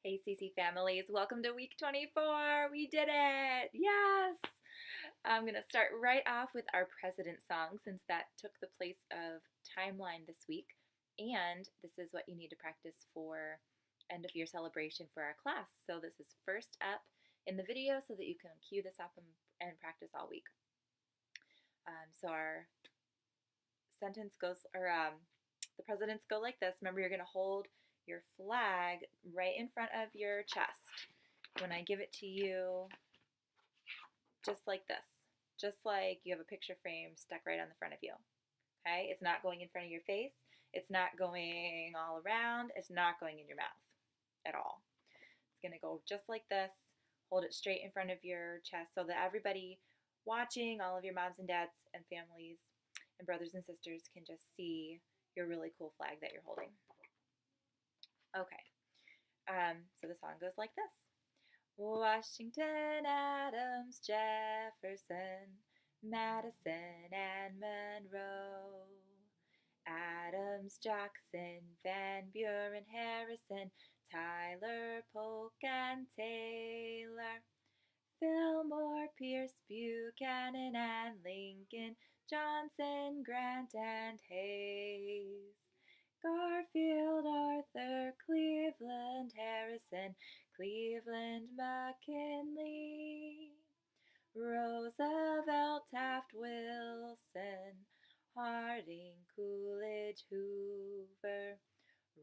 Hey CC families, welcome to week 24. We did it! Yes! I'm going to start right off with our president song since that took the place of timeline this week. And this is what you need to practice for end of year celebration for our class. So this is first up in the video so that you can cue this up and practice all week. So our sentence goes, the presidents go like this. Remember, you're going to hold your flag right in front of your chest. When I give it to you, just like this, just like you have a picture frame stuck right on the front of you. Okay? It's not going in front of your face. It's not going all around. It's not going in your mouth at all. It's going to go just like this. Hold it straight in front of your chest so that everybody watching, all of your moms and dads and families and brothers and sisters can just see your really cool flag that you're holding. Okay, so the song goes like this. Washington, Adams, Jefferson, Madison, and Monroe. Adams, Jackson, Van Buren, Harrison, Tyler, Polk, and Taylor. Fillmore, Pierce, Buchanan, and Lincoln, Johnson, Grant, and Hayes. Garfield, Arthur, Cleveland, Harrison, Cleveland, McKinley. Roosevelt, Taft, Wilson, Harding, Coolidge, Hoover.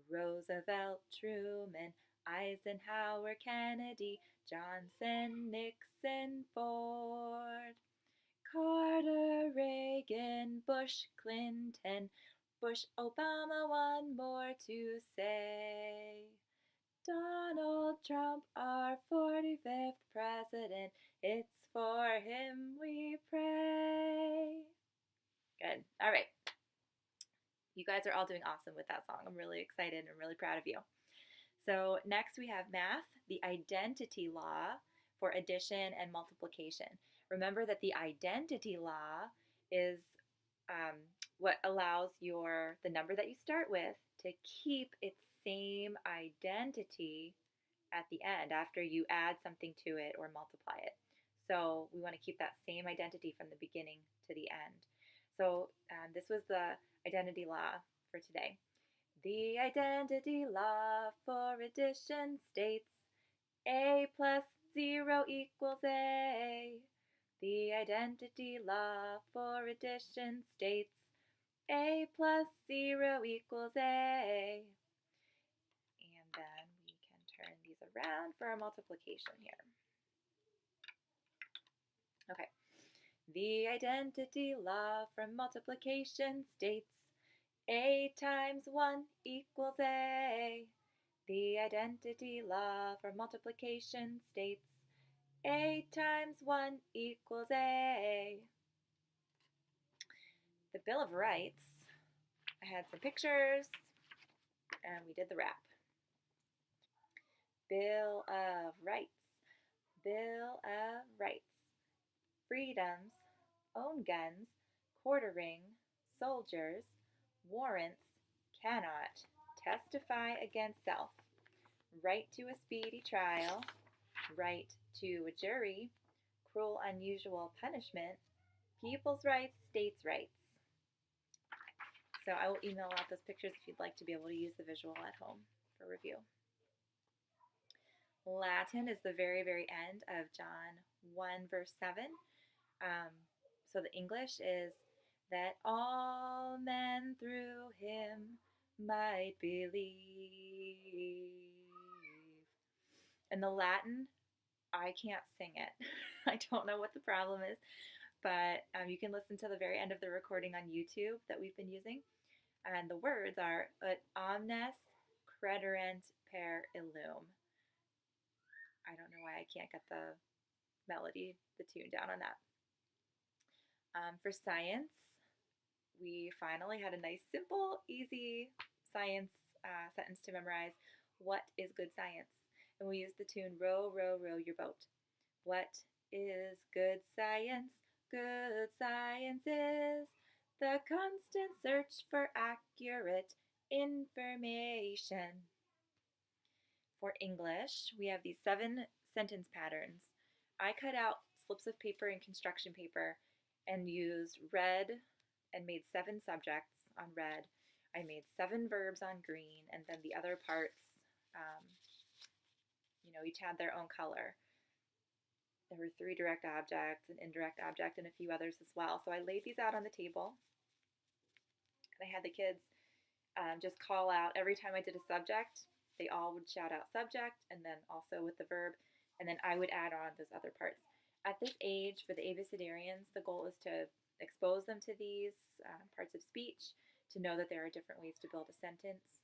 Roosevelt, Truman, Eisenhower, Kennedy, Johnson, Nixon, Ford. Carter, Reagan, Bush, Clinton, Bush, Obama, one more to say. Donald Trump, our 45th president, it's for him we pray. Good. All right. You guys are all doing awesome with that song. I'm really excited and really proud of you. So next we have math, the identity law for addition and multiplication. Remember that the identity law is what allows the number that you start with to keep its same identity at the end after you add something to it or multiply it. So we want to keep that same identity from the beginning to the end. So this was the identity law for today. The identity law for addition states a plus 0 equals a. The identity law for addition states a plus 0 equals a. And then we can turn these around for our multiplication here. Okay. The identity law for multiplication states a times 1 equals a. The identity law for multiplication states a times 1 equals a. The Bill of Rights, I had some pictures, and we did the rap. Bill of Rights. Bill of Rights. Freedoms, own guns, quartering, soldiers, warrants, cannot, testify against self, right to a speedy trial, right to a jury, cruel unusual punishment, people's rights, states' rights. So I will email out those pictures if you'd like to be able to use the visual at home for review. Latin is the very, very end of John 1, verse 7. So the English is that all men through him might believe. And the Latin, I can't sing it. I don't know what the problem is, but you can listen to the very end of the recording on YouTube that we've been using. And the words are ut omnes crederent per illum. I don't know why I can't get the melody, the tune down on that. For science, we finally had a nice, simple, easy science sentence to memorize. What is good science? And we used the tune Row, row, row your boat. What is good science? Good science is the constant search for accurate information. For English, we have these 7 sentence patterns. I cut out slips of paper and construction paper and used red and made 7 subjects on red. I made 7 verbs on green, and then the other parts, each had their own color. There were 3 direct objects, an indirect object, and a few others as well. So I laid these out on the table, and I had the kids just call out every time I did a subject. They all would shout out subject, and then also with the verb, and then I would add on those other parts. At this age, for the Abecedarians, the goal is to expose them to these parts of speech, to know that there are different ways to build a sentence.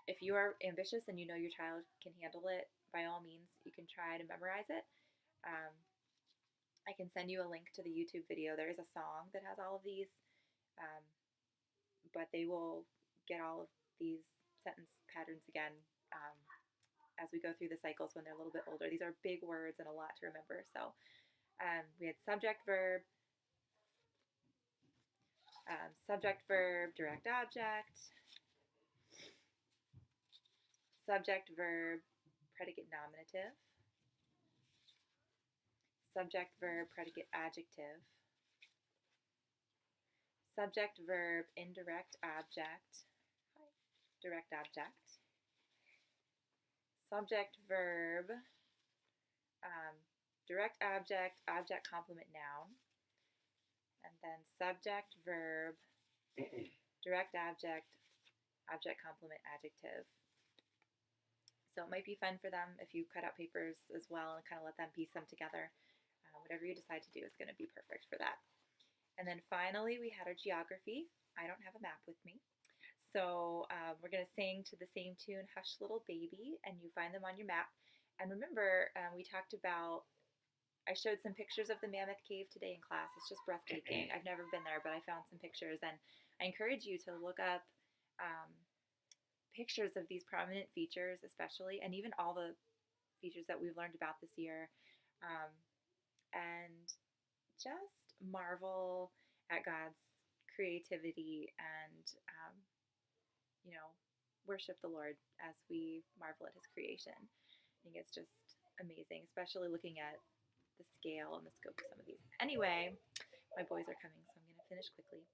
If you are ambitious and you know your child can handle it, by all means, you can try to memorize it. I can send you a link to the YouTube video. There is a song that has all of these, but they will get all of these sentence patterns again as we go through the cycles when they're a little bit older. These are big words and a lot to remember. So we had subject, verb, direct object, subject, verb, predicate, nominative, subject, verb, predicate, adjective, subject, verb, indirect object, direct object, subject, verb, direct object, object, complement, noun, and then subject, verb, direct object, object, complement, adjective. So it might be fun for them if you cut out papers as well and kind of let them piece them together. Whatever you decide to do is going to be perfect for that. And then finally, we had our geography. I don't have a map with me. So we're going to sing to the same tune, Hush Little Baby, and you find them on your map. And remember, we talked about, I showed some pictures of the Mammoth Cave today in class. It's just breathtaking. I've never been there, but I found some pictures. And I encourage you to look up pictures of these prominent features, especially, and even all the features that we've learned about this year. And just marvel at God's creativity and, worship the Lord as we marvel at His creation. I think it's just amazing, especially looking at the scale and the scope of some of these. Anyway, my boys are coming, so I'm going to finish quickly.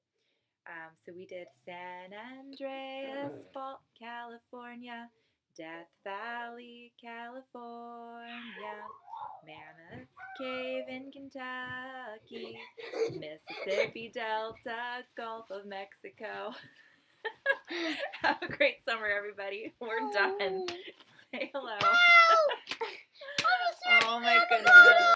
So we did San Andreas Fault, California, Death Valley, California, Mammoth Cave in Kentucky, Mississippi Delta, Gulf of Mexico. Have a great summer, everybody. We're done.